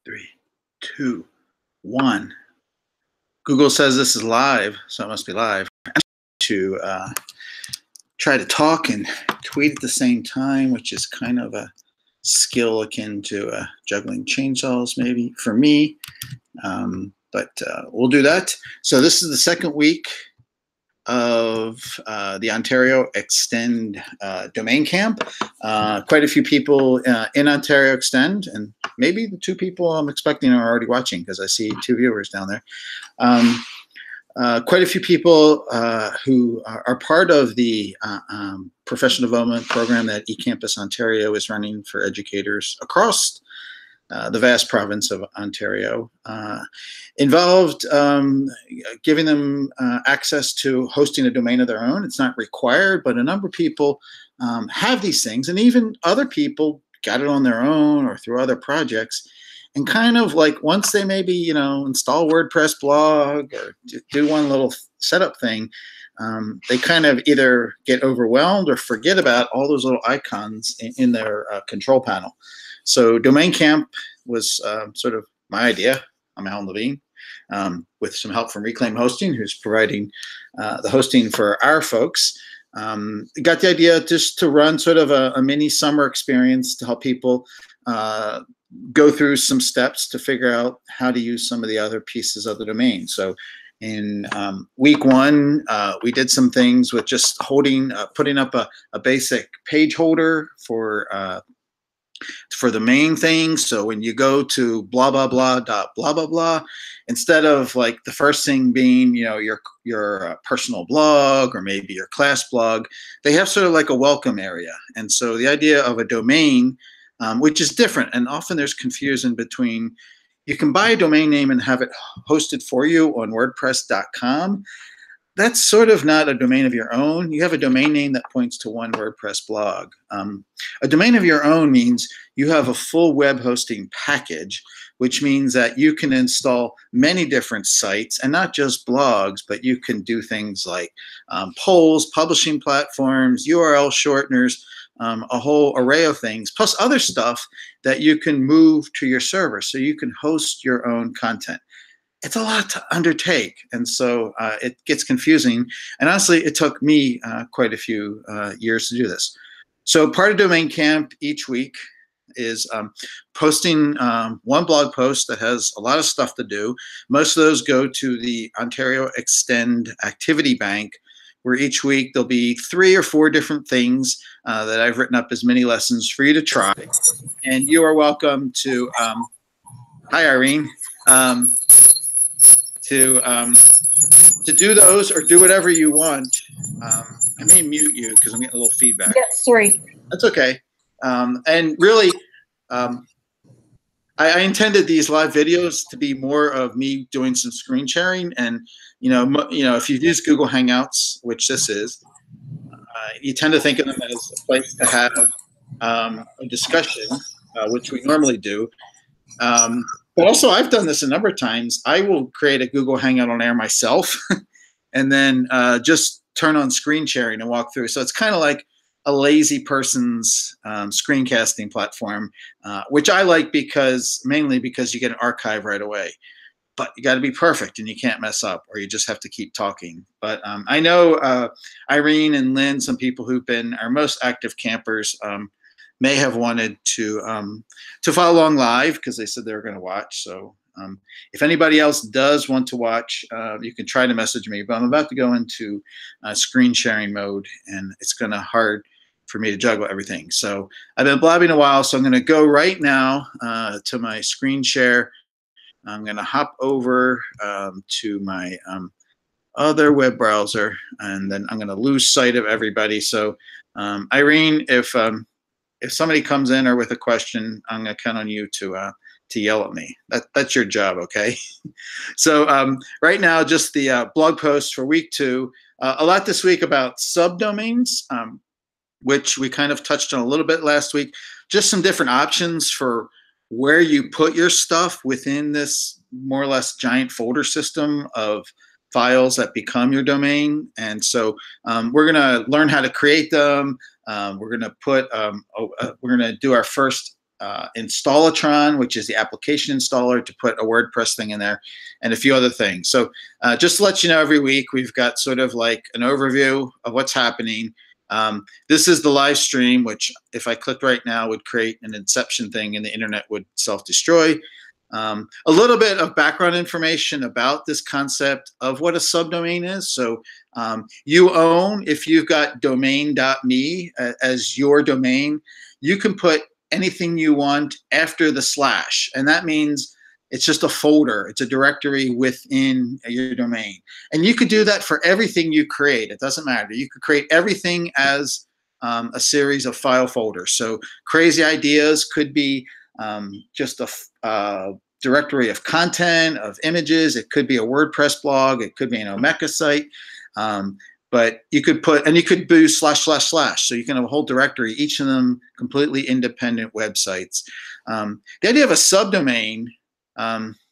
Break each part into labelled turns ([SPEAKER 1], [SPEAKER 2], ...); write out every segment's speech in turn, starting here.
[SPEAKER 1] Three, two, one. Google says this is live, so it must be live. To try to talk and tweet at the same time, which is kind of a skill akin to juggling chainsaws, maybe for me. But we'll do that. So this is the second week of the Ontario Extend Domain Camp. Quite a few people in Ontario Extend, and maybe the two people I'm expecting are already watching because I see 2 viewers down there. Quite a few people who are part of the professional development program that eCampus Ontario is running for educators across the vast province of Ontario, involved giving them access to hosting a domain of their own. It's not required, but a number of people have these things, and even other people got it on their own or through other projects. And kind of like once they maybe, install WordPress blog or do one little setup thing, they kind of either get overwhelmed or forget about all those little icons in their control panel. So Domain Camp was sort of my idea. I'm Alan Levine, with some help from Reclaim Hosting, who's providing the hosting for our folks. Got the idea just to run sort of a mini summer experience to help people go through some steps to figure out how to use some of the other pieces of the domain. So in week one, we did some things with just putting up a basic page holder for the main thing. So when you go to blah, blah, blah, dot, blah, blah, blah, instead of like the first thing being, your personal blog or maybe your class blog, they have sort of like a welcome area. And so the idea of a domain, which is different, and often there's confusion between, you can buy a domain name and have it hosted for you on WordPress.com. That's sort of not a domain of your own. You have a domain name that points to one WordPress blog. A domain of your own means you have a full web hosting package, which means that you can install many different sites and not just blogs, but you can do things like polls, publishing platforms, URL shorteners, a whole array of things, plus other stuff that you can move to your server so you can host your own content. It's a lot to undertake, and so it gets confusing. And honestly, it took me quite a few years to do this. So part of Domain Camp each week is posting one blog post that has a lot of stuff to do. Most of those go to the Ontario Extend Activity Bank, where each week there'll be 3 or 4 different things that I've written up as mini lessons for you to try. And you are welcome to, hi Irene, to do those or do whatever you want. I may mute you because I'm getting a little feedback.
[SPEAKER 2] Yeah, sorry.
[SPEAKER 1] That's okay. And really, I intended these live videos to be more of me doing some screen sharing. And if you use Google Hangouts, which this is, you tend to think of them as a place to have a discussion, which we normally do. But also, I've done this a number of times. I will create a Google Hangout on air myself and then just turn on screen sharing and walk through. So it's kind of like a lazy person's screencasting platform, which I like mainly because you get an archive right away. But you got to be perfect and you can't mess up, or you just have to keep talking. But I know Irene and Lynn, some people who've been our most active campers, may have wanted to follow along live because they said they were going to watch. So if anybody else does want to watch, you can try to message me. But I'm about to go into screen sharing mode, and it's going to hard for me to juggle everything. So I've been blabbing a while, so I'm going to go right now to my screen share. I'm going to hop over to my other web browser, and then I'm going to lose sight of everybody. So Irene, if somebody comes in or with a question, I'm going to count on you to yell at me. That's your job, okay? So right now, just the blog post for week 2. A lot this week about subdomains, which we kind of touched on a little bit last week. Just some different options for where you put your stuff within this more or less giant folder system of files that become your domain. And so we're going to learn how to create them. We're going to do our first Installatron, which is the application installer to put a WordPress thing in there, and a few other things. So just to let you know, every week we've got sort of like an overview of what's happening. This is the live stream, which if I clicked right now would create an inception thing and the internet would self-destroy. A little bit of background information about this concept of what a subdomain is. So you own, if you've got domain.me as your domain, you can put anything you want after the slash. And that means it's just a folder. It's a directory within your domain. And you could do that for everything you create. It doesn't matter. You could create everything as a series of file folders. So crazy ideas could be just a directory of content, of images. It could be a WordPress blog. It could be an Omeka site. But you could put, and you could do ///. So you can have a whole directory, each of them completely independent websites. The idea of a subdomain,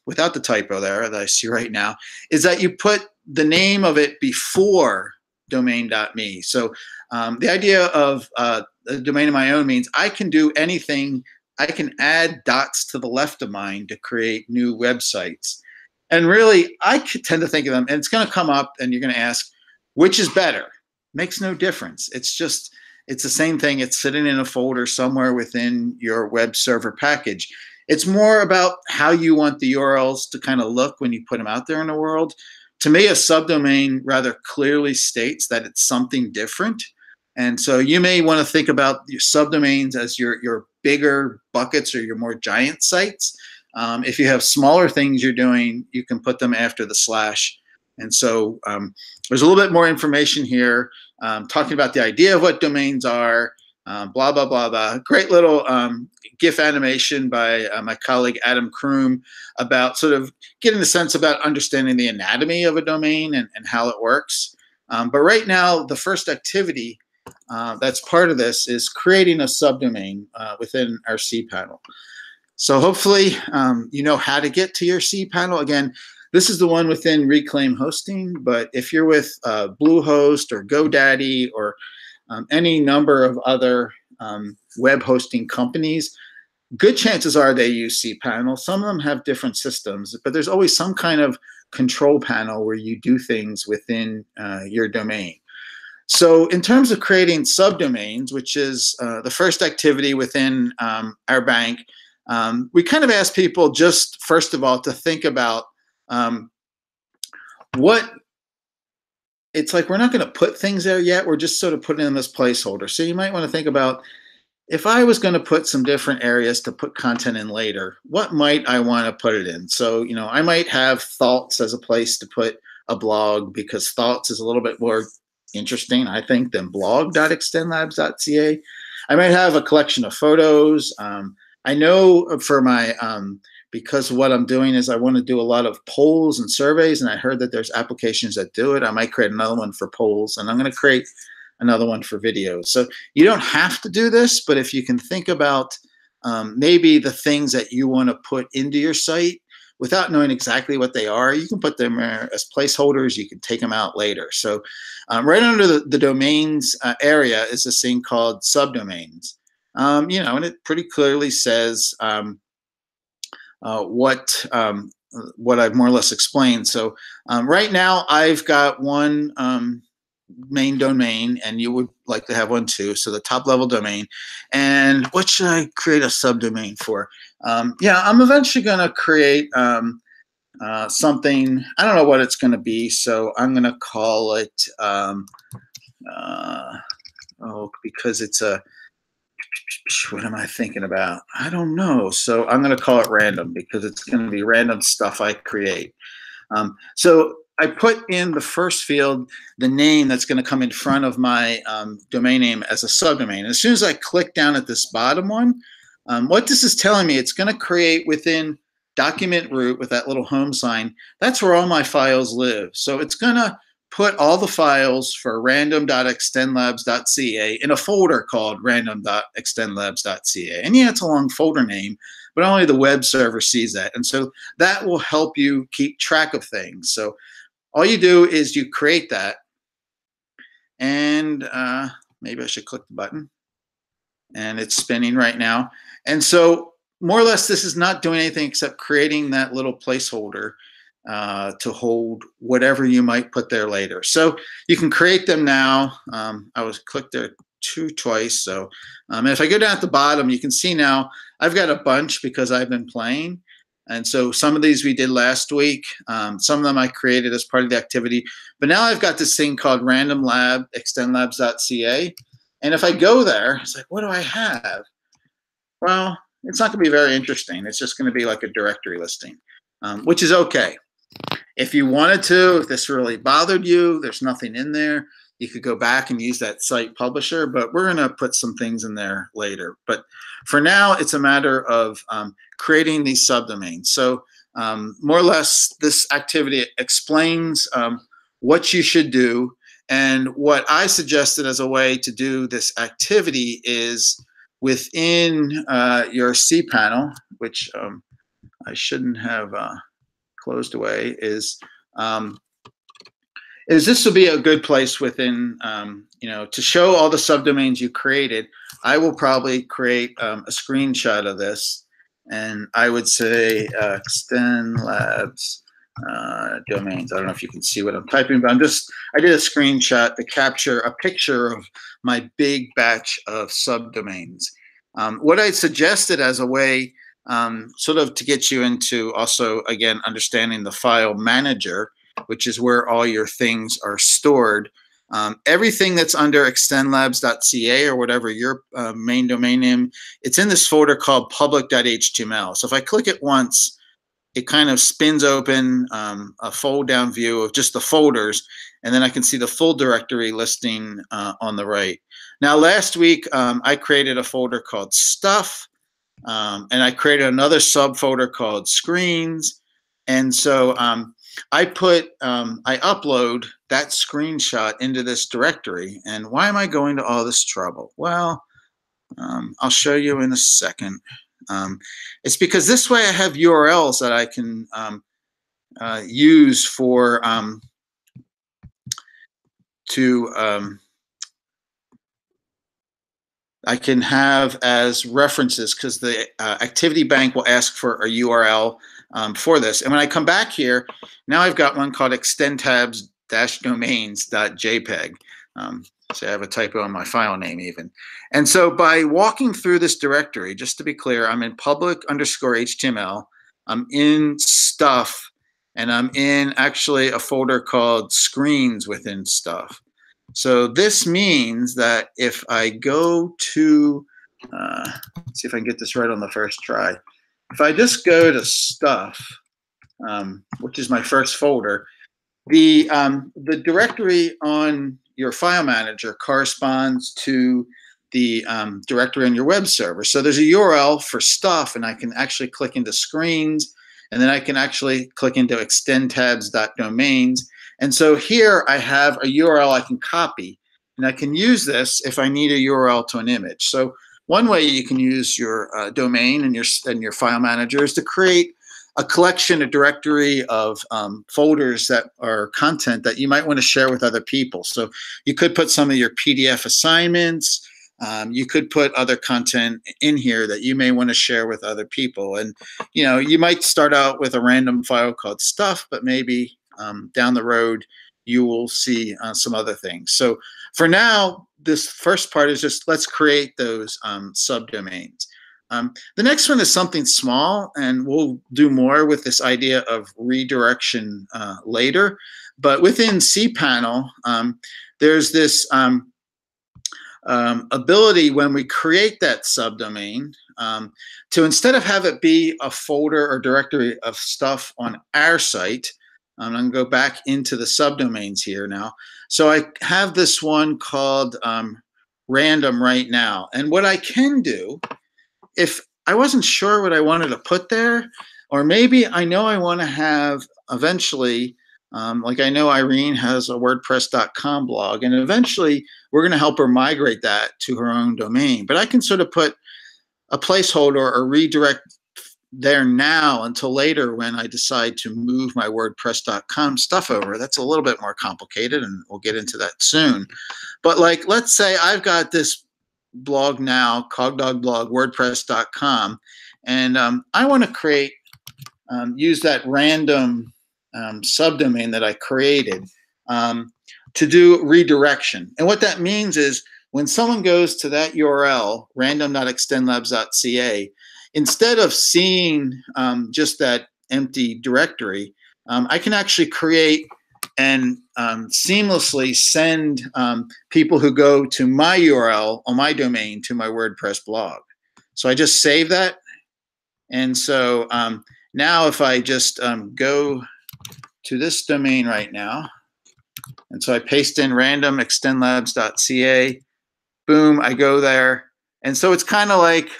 [SPEAKER 1] without the typo there that I see right now, is that you put the name of it before domain.me. So the idea of a domain of my own means I can do anything. I can add dots to the left of mine to create new websites. And really, I tend to think of them, and it's going to come up, and you're going to ask, which is better? Makes no difference. It's the same thing. It's sitting in a folder somewhere within your web server package. It's more about how you want the URLs to kind of look when you put them out there in the world. To me, a subdomain rather clearly states that it's something different. And so you may want to think about your subdomains as your bigger buckets or your more giant sites. If you have smaller things you're doing, you can put them after the slash. And so there's a little bit more information here talking about the idea of what domains are, blah, blah, blah, blah. Great little GIF animation by my colleague Adam Kroom about sort of getting a sense about understanding the anatomy of a domain and how it works. But right now, the first activity that's part of this is creating a subdomain within our cPanel. So hopefully you know how to get to your cPanel. Again, this is the one within Reclaim Hosting, but if you're with Bluehost or GoDaddy or any number of other web hosting companies, good chances are they use cPanel. Some of them have different systems, but there's always some kind of control panel where you do things within your domain. So in terms of creating subdomains, which is the first activity within our bank, we kind of ask people just, first of all, to think about what it's like. We're not going to put things there yet. We're just sort of putting them as placeholders. So you might want to think about, if I was going to put some different areas to put content in later, what might I want to put it in? So, you know, I might have Thoughts as a place to put a blog, because Thoughts is a little bit more interesting, I think, than blog.extendlabs.ca. I might have a collection of photos. I know for my because what I'm doing is I want to do a lot of polls and surveys, and I heard that there's applications that do it. I might create another one for polls, and I'm going to create another one for videos. So you don't have to do this, but if you can think about maybe the things that you want to put into your site without knowing exactly what they are, you can put them as placeholders. You can take them out later. So right under the domains area is this thing called subdomains. You know, and it pretty clearly says what I've more or less explained. So right now I've got one main domain, and you would like to have one too. So the top level domain. And what should I create a subdomain for? Yeah, I'm eventually going to create something. I don't know what it's going to be. So I'm going to call it, because it's a, what am I thinking about? I don't know. So I'm going to call it random, because it's going to be random stuff I create. So I put in the first field the name that's going to come in front of my domain name as a subdomain. And as soon as I click down at this bottom one, what this is telling me, it's going to create within document root with that little home sign. That's where all my files live. So it's going to put all the files for random.extendlabs.ca in a folder called random.extendlabs.ca. And yeah, it's a long folder name, but only the web server sees that. And so that will help you keep track of things. So all you do is you create that, and maybe I should click the button. and it's spinning right now. And so more or less, this is not doing anything except creating that little placeholder to hold whatever you might put there later. So you can create them now. I was clicked there twice. So if I go down at the bottom, you can see now I've got a bunch because I've been playing. And so some of these we did last week. Some of them I created as part of the activity. But now I've got this thing called Random Lab, extendlabs.ca. And if I go there, it's like, what do I have? Well, it's not going to be very interesting. It's just going to be like a directory listing, which is okay. If you wanted to, if this really bothered you, there's nothing in there, you could go back and use that site publisher, but we're going to put some things in there later. But for now, it's a matter of creating these subdomains. So more or less, this activity explains what you should do. And what I suggested as a way to do this activity is within your cPanel, which I shouldn't have closed away, is this will be a good place within, to show all the subdomains you created. I will probably create a screenshot of this, and I would say Extend Labs domains. I don't know if you can see what I'm typing, but I did a screenshot to capture a picture of my big batch of subdomains. What I suggested as a way sort of to get you into also, again, understanding the file manager, which is where all your things are stored. Everything that's under extendlabs.ca or whatever your main domain name, it's in this folder called public.html. So if I click it once, it kind of spins open a fold down view of just the folders, and then I can see the full directory listing on the right. Now, last week, I created a folder called Stuff, and I created another subfolder called Screens. And so I upload that screenshot into this directory. And why am I going to all this trouble? Well, I'll show you in a second. It's because this way I have URLs that I can use for I can have as references, because the activity bank will ask for a URL for this. And when I come back here, now I've got one called extendtabs-domains.jpg. So I have a typo on my file name even. And so by walking through this directory, just to be clear, I'm in public_HTML, I'm in Stuff, and I'm in actually a folder called Screens within Stuff. So this means that if I go to, let's see if I can get this right on the first try. If I just go to Stuff, which is my first folder, the directory on your file manager corresponds to the directory on your web server. So there's a URL for Stuff, and I can actually click into Screens, and then I can actually click into extendtabs.domains. And so here I have a URL I can copy, and I can use this if I need a URL to an image. So one way you can use your domain and your file manager is to create a collection, a directory of folders that are content that you might want to share with other people. So you could put some of your PDF assignments. You could put other content in here that you may want to share with other people. And you might start out with a random file called Stuff, but maybe down the road you will see some other things. So for now, this first part is just let's create those subdomains. The next one is something small, and we'll do more with this idea of redirection later. But within cPanel, there's this ability when we create that subdomain to, instead of have it be a folder or directory of stuff on our site, I'm going to go back into the subdomains here now. So I have this one called random right now. And what I can do, if I wasn't sure what I wanted to put there, or maybe I know I want to have eventually, like I know Irene has a WordPress.com blog, and eventually we're going to help her migrate that to her own domain. But I can sort of put a placeholder or redirect there now until later when I decide to move my WordPress.com stuff over. That's a little bit more complicated, and we'll get into that soon. But like, let's say I've got this blog now, cogdogblog, WordPress.com, and I want to create, use that random subdomain that I created to do redirection. And what that means is when someone goes to that URL, random.extendlabs.ca, instead of seeing just that empty directory, I can actually create and seamlessly send people who go to my URL on my domain to my WordPress blog. So I just save that. And so now if I just go to this domain right now, and so I paste in random.extendlabs.ca, boom, I go there. And so it's kind of like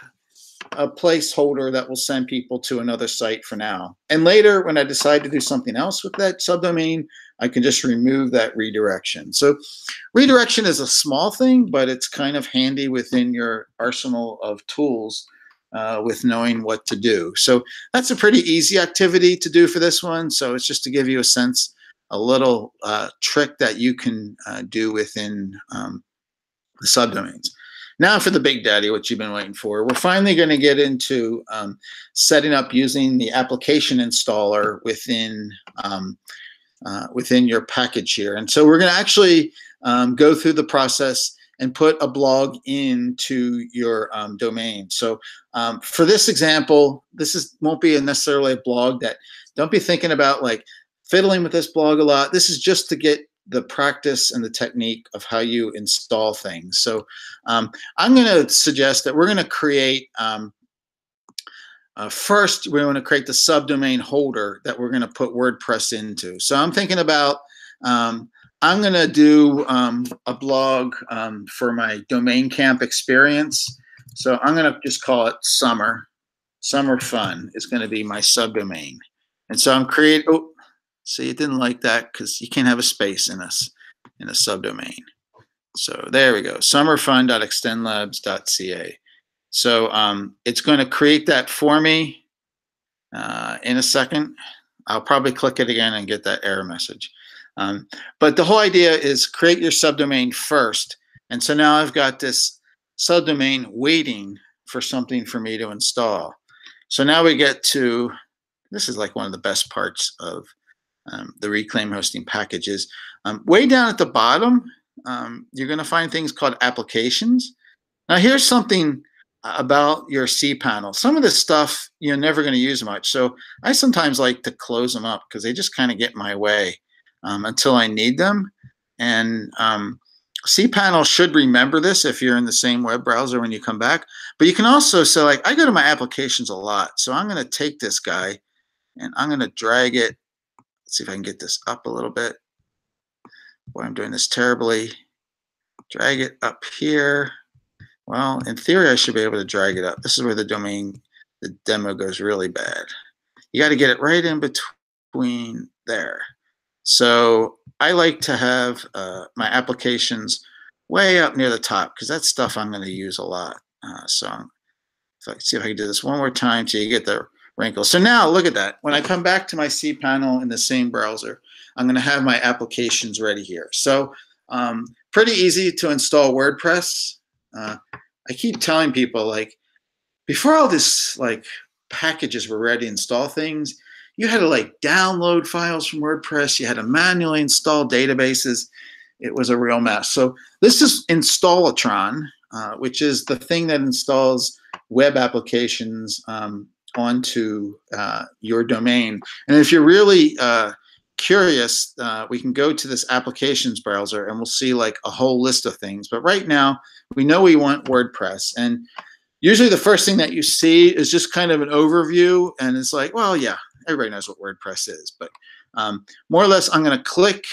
[SPEAKER 1] a placeholder that will send people to another site for now. And later, when I decide to do something else with that subdomain, I can just remove that redirection. So redirection is a small thing, but it's kind of handy within your arsenal of tools with knowing what to do. So that's a pretty easy activity to do for this one. So it's just to give you a sense, a little trick that you can do within the subdomains. Now for the big daddy, what you've been waiting for. We're finally going to get into setting up using the application installer within within your package here. And so we're going to actually go through the process and put a blog into your domain. So for this example, this won't be necessarily a blog that, don't be thinking about like fiddling with this blog a lot. This is just to get the practice and the technique of how you install things. So I'm going to suggest that we're going to create, first, we want to create the subdomain holder that we're going to put WordPress into. So I'm thinking about, I'm going to do a blog for my domain camp experience. So I'm going to just call it Summer Fun is going to be my subdomain. And so I'm creating, oh, see, it didn't like that because you can't have a space in a subdomain. So there we go, summerfun.extendlabs.ca. So it's going to create that for me in a second. I'll probably click it again and get that error message. But the whole idea is create your subdomain first. And so now I've got this subdomain waiting for something for me to install. So now we get to, this is like one of the best parts of the Reclaim hosting packages. Way down at the bottom, you're going to find things called applications. Now here's something about your cPanel. Some of this stuff you're never going to use much. So I sometimes like to close them up because they just kind of get in my way until I need them. And cPanel should remember this if you're in the same web browser when you come back. But you can also say, like, I go to my applications a lot. So I'm going to take this guy and I'm going to drag it. Let's see if I can get this up a little bit. Boy, I'm doing this terribly. Drag it up here. Well, in theory, I should be able to drag it up. This is where the demo goes really bad. You got to get it right in between there. So I like to have my applications way up near the top because that's stuff I'm going to use a lot. So let's see if I can do this one more time so you get the wrinkle. So now look at that. When I come back to my cPanel in the same browser, I'm going to have my applications ready here. So pretty easy to install WordPress. I keep telling people, like, before all this like packages were ready to install things, you had to like download files from WordPress. You had to manually install databases. It was a real mess. So this is Installatron, which is the thing that installs web applications onto your domain. And if you're really curious, we can go to this applications browser and we'll see like a whole list of things. But right now, we know we want WordPress. And usually the first thing that you see is just kind of an overview. And it's like, well, yeah, everybody knows what WordPress is. But more or less, I'm going to click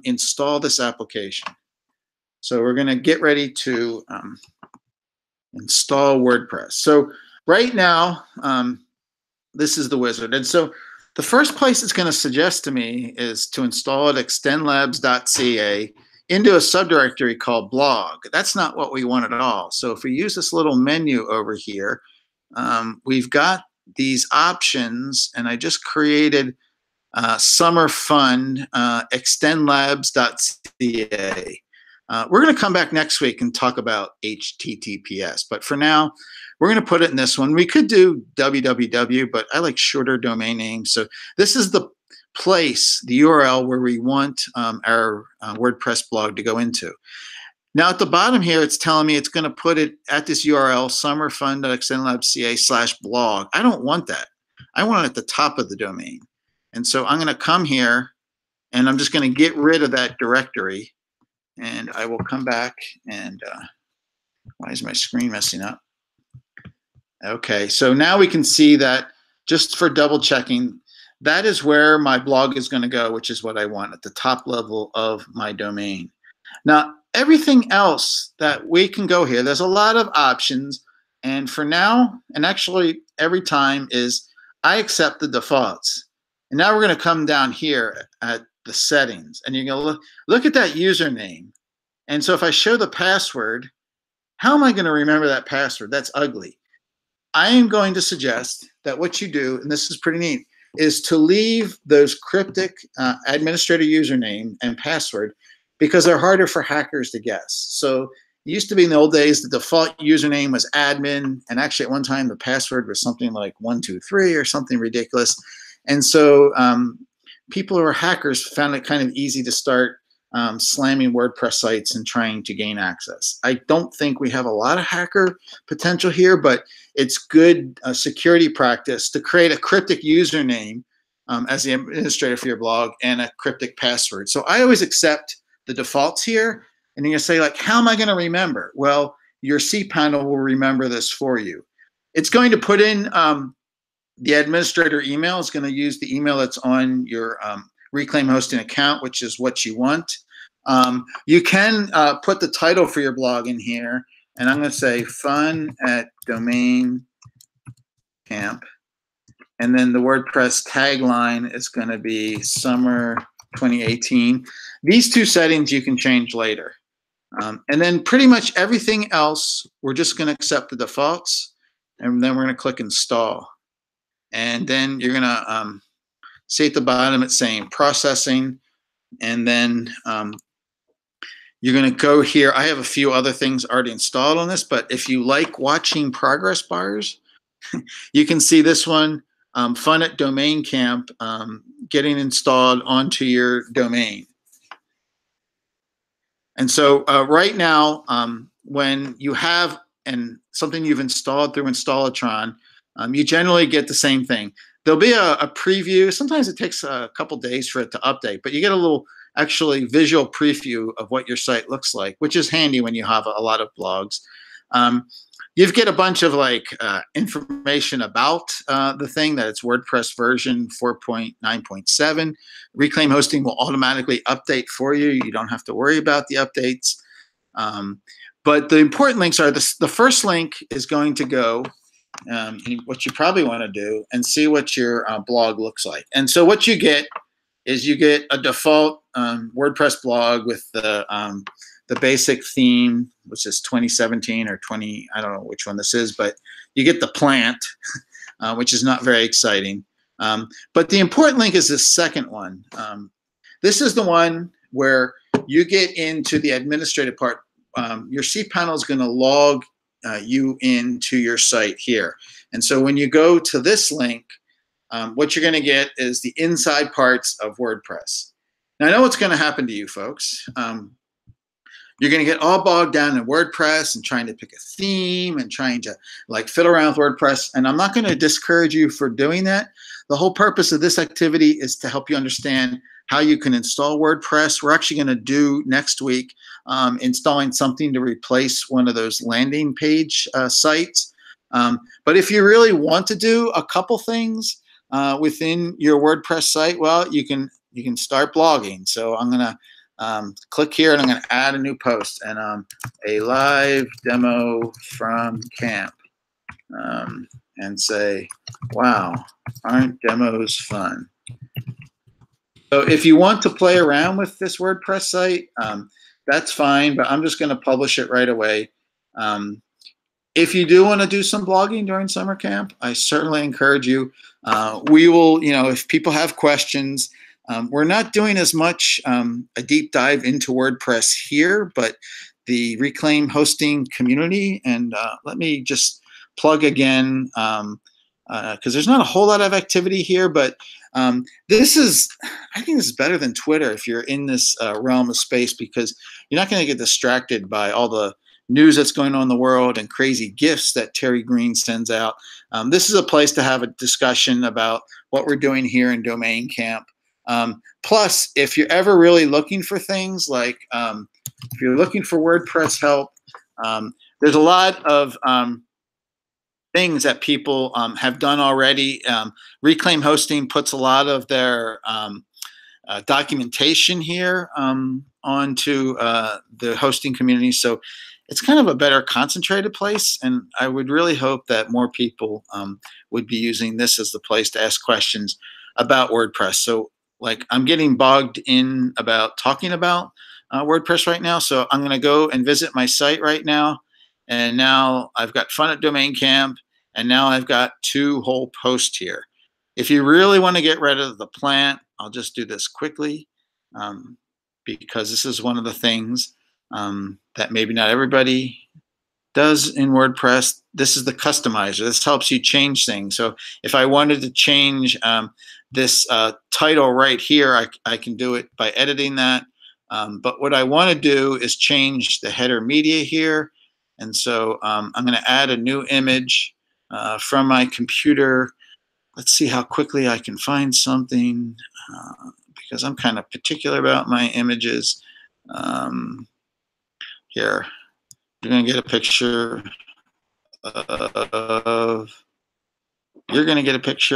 [SPEAKER 1] install this application. So we're going to get ready to install WordPress. So right now, this is the wizard. And so the first place it's going to suggest to me is to install at extendlabs.ca into a subdirectory called blog. That's not what we want at all. So if we use this little menu over here, we've got these options, and I just created Summer Fun extendlabs.ca. We're going to come back next week and talk about HTTPS, but for now, we're going to put it in this one. We could do www, but I like shorter domain names. So this is the place, the URL where we want our WordPress blog to go into. Now at the bottom here, it's telling me it's going to put it at this URL, summerfun.extendedlabs.ca/blog. I don't want that. I want it at the top of the domain. And so I'm going to come here and I'm just going to get rid of that directory. And I will come back and why is my screen messing up? Okay, so now we can see that, just for double checking, that is where my blog is going to go, which is what I want, at the top level of my domain. Now, everything else that we can go here, there's a lot of options. And for now, and actually every time, is I accept the defaults. And now we're going to come down here at the settings, and you're going to look at that username. And so if I show the password, how am I going to remember that password? That's ugly. I am going to suggest that what you do, and this is pretty neat, is to leave those cryptic administrator username and password, because they're harder for hackers to guess. So it used to be in the old days, the default username was admin, and actually at one time the password was something like 123 or something ridiculous. And so people who are hackers found it kind of easy to start slamming WordPress sites and trying to gain access. I don't think we have a lot of hacker potential here, but it's good security practice to create a cryptic username as the administrator for your blog and a cryptic password. So I always accept the defaults here, and you're gonna say, like, how am I gonna remember? Well, your cPanel will remember this for you. It's going to put in the administrator email. Is going to use the email that's on your Reclaim Hosting account, which is what you want. You can put the title for your blog in here, and I'm going to say Fun at Domain Camp, and then the WordPress tagline is going to be Summer 2018. These two settings you can change later. And then pretty much everything else, we're just going to accept the defaults, and then we're going to click Install. And then you're going to see at the bottom it's saying processing, and then you're going to go here. I have a few other things already installed on this, but if you like watching progress bars, you can see this one, Fun at Domain Camp, getting installed onto your domain. And so right now, when you have something you've installed through Installatron, you generally get the same thing. There'll be a preview. Sometimes it takes a couple days for it to update, but you get a little actually visual preview of what your site looks like, which is handy when you have a lot of blogs. You get a bunch of information about the thing, that it's WordPress version 4.9.7. Reclaim Hosting will automatically update for you. You don't have to worry about the updates. But the important links are, the first link is going to go, what you probably want to do, and see what your blog looks like. And so what you get is you get a default WordPress blog with the basic theme, which is 2017 or 20, I don't know which one this is, but you get the plant, which is not very exciting. But the important link is this second one. This is the one where you get into the administrative part. Your cPanel is going to log you into your site here. And so when you go to this link, what you're going to get is the inside parts of WordPress. Now, I know what's going to happen to you folks. You're going to get all bogged down in WordPress and trying to pick a theme and trying to fiddle around with WordPress. And I'm not going to discourage you for doing that. The whole purpose of this activity is to help you understand how you can install WordPress. We're actually going to do next week installing something to replace one of those landing page sites. But if you really want to do a couple things within your WordPress site, well, you can start blogging. So I'm going to click here, and I'm going to add a new post, and a live demo from camp, and say, wow, aren't demos fun? So if you want to play around with this WordPress site, that's fine, but I'm just going to publish it right away. If you do want to do some blogging during summer camp, I certainly encourage you. We will, if people have questions, We're not doing as much a deep dive into WordPress here, but the Reclaim hosting community, and let me just plug again, because there's not a whole lot of activity here, but this is, I think this is better than Twitter if you're in this realm of space, because you're not going to get distracted by all the news that's going on in the world and crazy gifts that Terry Green sends out. This is a place to have a discussion about what we're doing here in Domain Camp. Plus, if you're ever really looking for things like, if you're looking for WordPress help, there's a lot of things that people have done already. Reclaim Hosting puts a lot of their documentation here onto the hosting community. So it's kind of a better concentrated place. And I would really hope that more people would be using this as the place to ask questions about WordPress. So like I'm getting bogged in about talking about WordPress right now. So I'm going to go and visit my site right now. And now I've got Fun at Domain Camp. And now I've got 2 whole posts here. If you really want to get rid of the plant, I'll just do this quickly because this is one of the things that maybe not everybody does in WordPress. This is the customizer. This helps you change things. So if I wanted to change this title right here, I can do it by editing that. But what I want to do is change the header media here. And so I'm going to add a new image from my computer. Let's see how quickly I can find something because I'm kind of particular about my images. Here, you're going to get a picture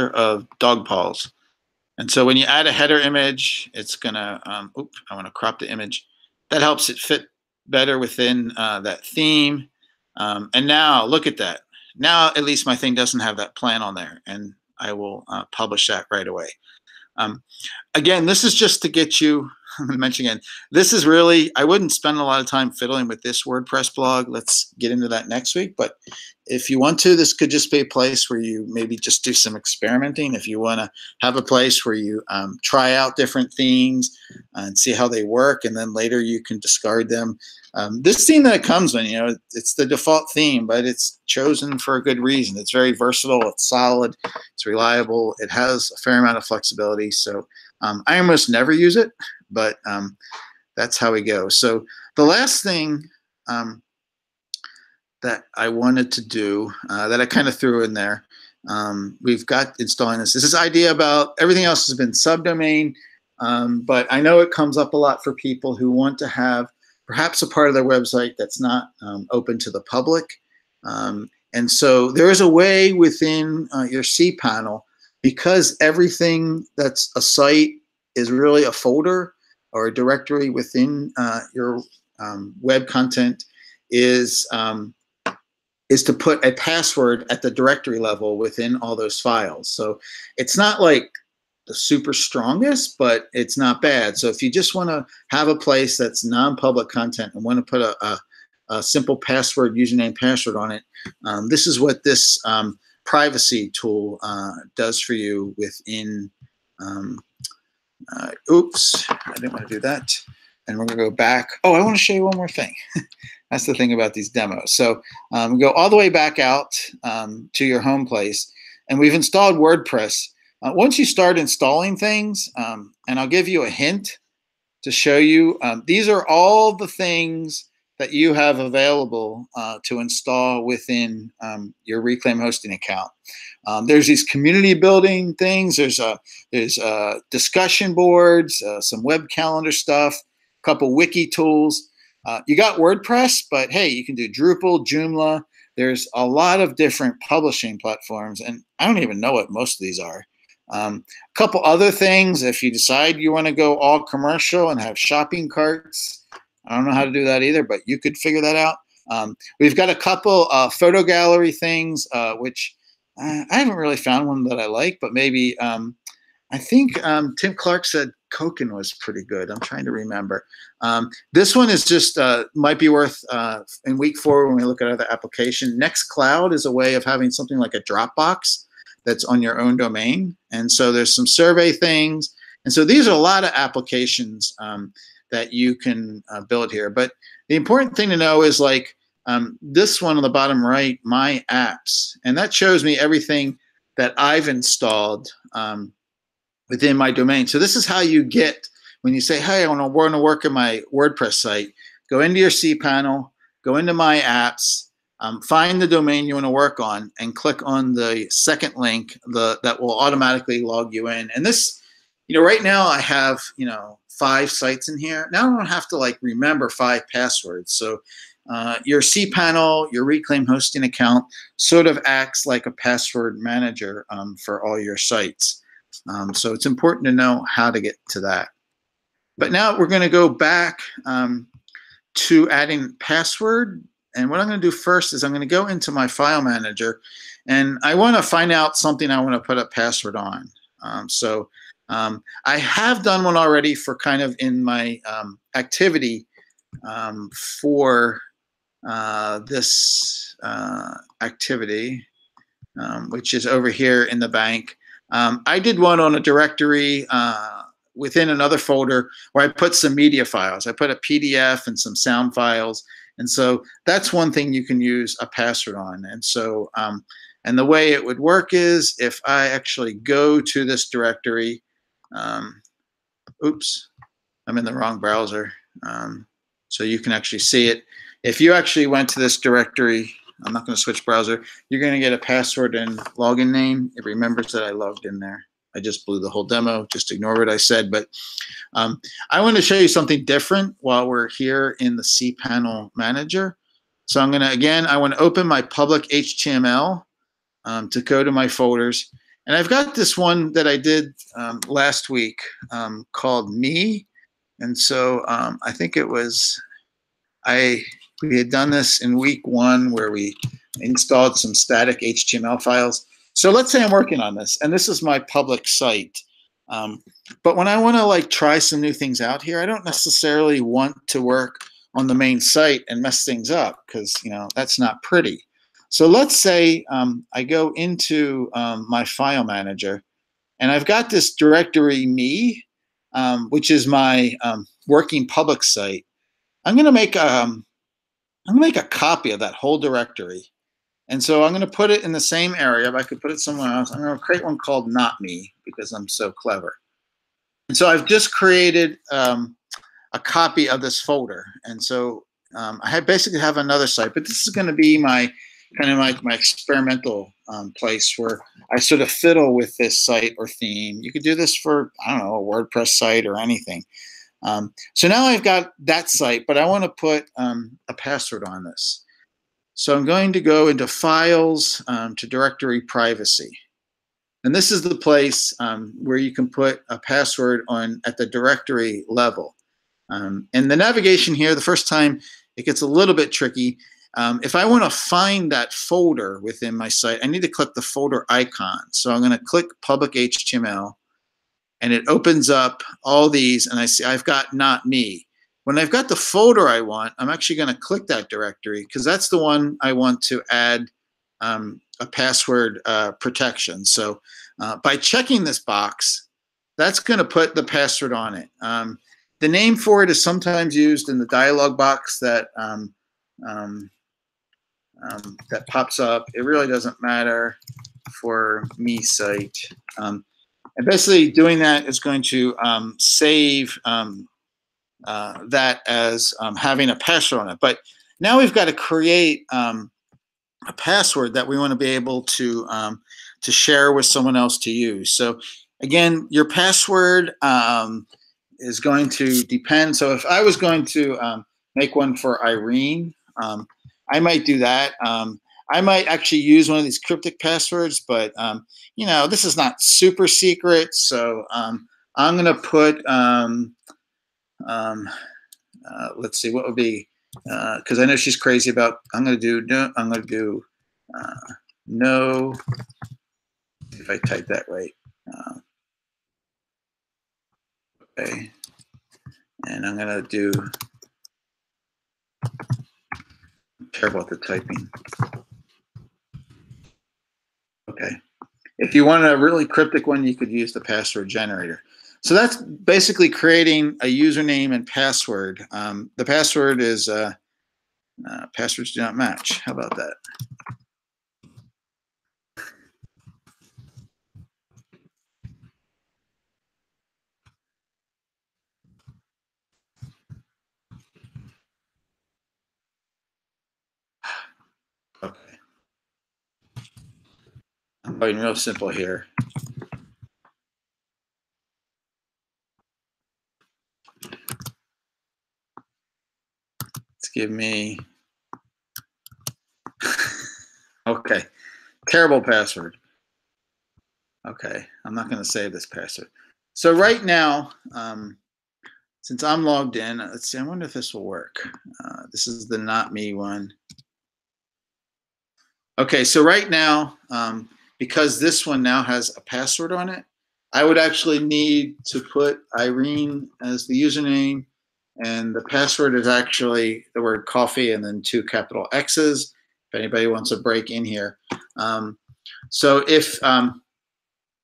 [SPEAKER 1] of dog paws. And so when you add a header image, it's going to, I want to crop the image. That helps it fit better within that theme. And now look at that. Now at least my thing doesn't have that plan on there, and I will publish that right away. Again, this is just to get you, I'm going to mention again, this is really, I wouldn't spend a lot of time fiddling with this WordPress blog. Let's get into that next week. But if you want to, this could just be a place where you maybe just do some experimenting. If you want to have a place where you try out different themes and see how they work, and then later you can discard them. This theme that it comes in, it's the default theme, but it's chosen for a good reason. It's very versatile. It's solid. It's reliable. It has a fair amount of flexibility. So I almost never use it, but that's how we go. So the last thing that I wanted to do that I kind of threw in there, we've got installing this. This idea about everything else has been subdomain, but I know it comes up a lot for people who want to have perhaps a part of their website that's not open to the public. And so there is a way within your cPanel, because everything that's a site is really a folder or a directory within your web content, is to put a password at the directory level within all those files. So it's not like the super strongest, but it's not bad. So if you just want to have a place that's non-public content and want to put a simple password, username, password on it, this is what this privacy tool does for you within, oops, I didn't want to do that. And we're going to go back. Oh, I want to show you one more thing. That's the thing about these demos. So we go all the way back out to your home place, and we've installed WordPress. Once you start installing things, and I'll give you a hint to show you, these are all the things that you have available to install within your Reclaim hosting account. There's these community building things. There's discussion boards, some web calendar stuff, a couple wiki tools. You got WordPress, but hey, you can do Drupal, Joomla. There's a lot of different publishing platforms, and I don't even know what most of these are. A couple other things, if you decide you want to go all commercial and have shopping carts, I don't know how to do that either, but you could figure that out. We've got a couple photo gallery things, which I haven't really found one that I like, but maybe I think Tim Clark said Koken was pretty good. I'm trying to remember. This one is just might be worth in week 4 when we look at other application. Nextcloud is a way of having something like a Dropbox that's on your own domain. And so there's some survey things. And so these are a lot of applications that you can build here. But the important thing to know is like this one on the bottom right, My Apps. And that shows me everything that I've installed within my domain. So this is how you get, when you say, hey, I want to work in my WordPress site, go into your cPanel, go into My Apps, find the domain you want to work on, and click on the second link that will automatically log you in. And this, right now I have, 5 sites in here. Now I don't have to like remember 5 passwords. So your cPanel, your Reclaim hosting account sort of acts like a password manager for all your sites. So it's important to know how to get to that. But now we're going to go back to adding password. And what I'm going to do first is I'm going to go into my file manager, and I want to find out something I want to put a password on. I have done one already for kind of in my activity for this activity, which is over here in the bank. I did one on a directory within another folder where I put some media files. I put a PDF and some sound files. And so that's one thing you can use a password on. And so, and the way it would work is if I actually go to this directory, oops, I'm in the wrong browser. So you can actually see it. If you actually went to this directory, I'm not going to switch browser, you're going to get a password and login name. It remembers that I logged in there. I just blew the whole demo. Just ignore what I said. But I want to show you something different while we're here in the cPanel Manager. So I'm going to, again, I want to open my public HTML to go to my folders. And I've got this one that I did last week called Me. And so I think it was, we had done this in week 1 where we installed some static HTML files. So let's say I'm working on this, and this is my public site. But when I want to like try some new things out here, I don't necessarily want to work on the main site and mess things up because that's not pretty. So let's say I go into my file manager, and I've got this directory Me, which is my working public site. I'm going to make a copy of that whole directory. And so I'm going to put it in the same area, but I could put it somewhere else. I'm going to create one called Not Me because I'm so clever. And so I've just created a copy of this folder. And so I basically have another site, but this is going to be my kind of like my experimental place where I sort of fiddle with this site or theme. You could do this for, I don't know, a WordPress site or anything. So now I've got that site, but I want to put a password on this. So I'm going to go into Files to Directory Privacy. And this is the place where you can put a password on at the directory level. And the navigation here, the first time it gets a little bit tricky. If I want to find that folder within my site, I need to click the folder icon. So I'm going to click Public HTML, and it opens up all these, and I see I've got Not Me. When I've got the folder I want, I'm actually going to click that directory because that's the one I want to add a password protection. So by checking this box, that's going to put the password on it. The name for it is sometimes used in the dialog box that that pops up. It really doesn't matter for Me site. And basically doing that is going to save that as having a password on it. But now we've got to create a password that we want to be able to share with someone else to use. So again, your password is going to depend. So if I was going to make one for Irene, I might do that. I might actually use one of these cryptic passwords, but this is not super secret. So I'm going to put let's see, what would be, because I know she's crazy about, I'm going to do no, if I type that right. Okay. And I'm going to do, I'm terrible at the typing. Okay. If you want a really cryptic one, you could use the password generator. So that's basically creating a username and password. The password is passwords do not match. How about that? Okay. I'm going real simple here. Let's give me, okay, terrible password. Okay, I'm not going to save this password. So right now, since I'm logged in, let's see, I wonder if this will work. This is the not me one. Okay, so right now, because this one now has a password on it, I would actually need to put Irene as the username, and the password is actually the word coffee and then 2 capital X's, if anybody wants to break in here. So if I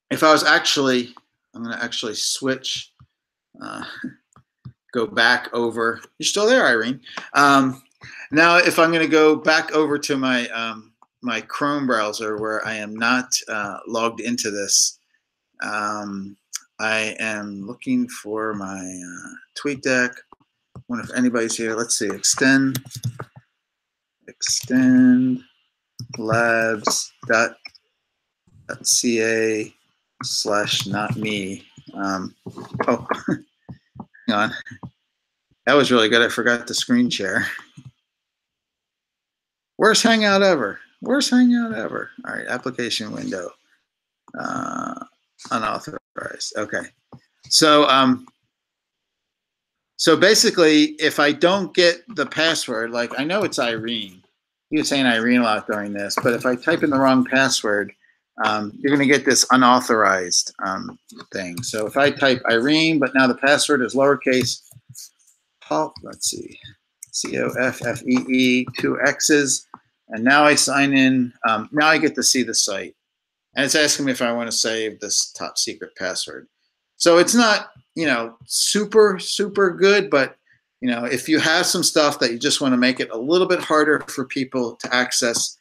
[SPEAKER 1] was actually, I'm going to actually switch, go back over. You're still there, Irene. Now, if I'm going to go back over to my my Chrome browser where I am not logged into this, I am looking for my TweetDeck. I wonder if anybody's here. Let's see. Extend labs.ca/notme. Oh, hang on. That was really good. I forgot the screen share. Worst Hangout ever. Worst Hangout ever. All right, application window. Unauthorized. Okay. So so basically, if I don't get the password, like I know it's Irene. He was saying Irene a lot during this, but if I type in the wrong password, you're going to get this unauthorized thing. So if I type Irene, but now the password is lowercase, let's see, COFFEE, 2 X's, and now I sign in. Now I get to see the site, and it's asking me if I want to save this top secret password. So it's not, super good, but if you have some stuff that you just want to make it a little bit harder for people to access,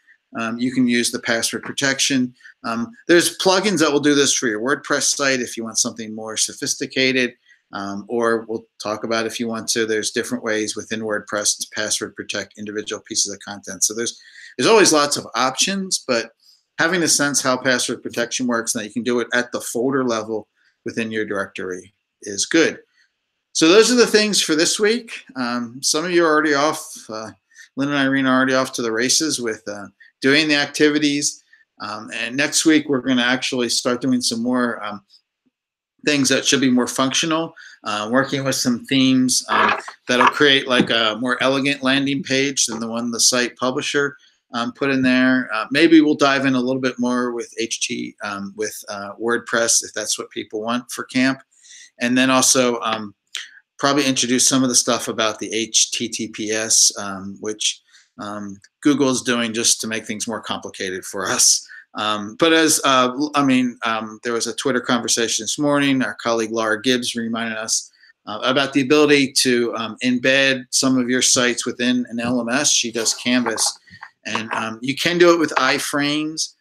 [SPEAKER 1] you can use the password protection. There's plugins that will do this for your WordPress site if you want something more sophisticated, or we'll talk about if you want to. There's different ways within WordPress to password protect individual pieces of content. So there's always lots of options, but having a sense how password protection works and that you can do it at the folder level within your directory is good. So those are the things for this week. Some of you are already off. Lynn and Irene are already off to the races with doing the activities. And next week, we're going to actually start doing some more things that should be more functional, working with some themes that'll create like a more elegant landing page than the one the site publisher put in there. Maybe we'll dive in a little bit more with WordPress if that's what people want for camp. And then also probably introduce some of the stuff about the HTTPS, which Google is doing just to make things more complicated for us. But as there was a Twitter conversation this morning. Our colleague Laura Gibbs reminded us about the ability to embed some of your sites within an LMS. She does Canvas, and you can do it with iframes,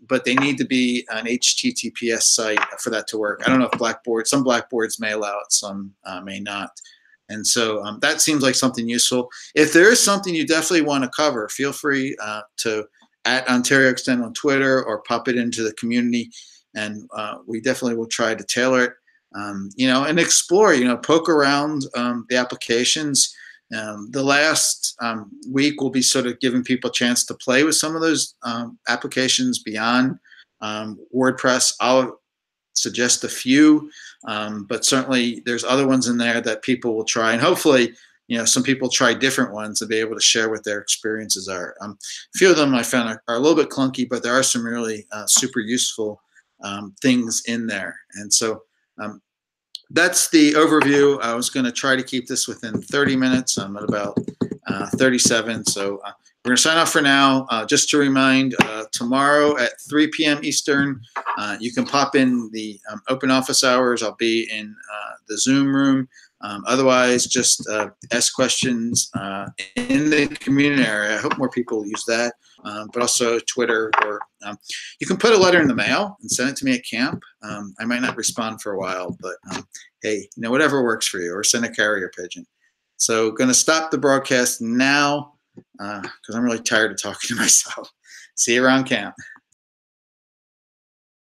[SPEAKER 1] but they need to be an HTTPS site for that to work. I don't know if some Blackboards may allow it, some may not. And so that seems like something useful. If there is something you definitely want to cover, feel free to @Ontario Extend on Twitter or pop it into the community, and we definitely will try to tailor it, and explore, poke around the applications. The last week will be sort of giving people a chance to play with some of those applications beyond WordPress. I'll suggest a few, but certainly there's other ones in there that people will try, and hopefully some people try different ones and be able to share what their experiences are. A few of them I found are a little bit clunky, but there are some really super useful things in there. And so that's the overview. I was going to try to keep this within 30 minutes. I'm at about 37, so we're going to sign off for now. Just to remind, tomorrow at 3 p.m. Eastern, you can pop in the open office hours. I'll be in the Zoom room. Otherwise, just ask questions in the community area. I hope more people use that, but also Twitter, or you can put a letter in the mail and send it to me at camp. I might not respond for a while, but hey, whatever works for you, or send a carrier pigeon. So going to stop the broadcast now because I'm really tired of talking to myself. See you around camp.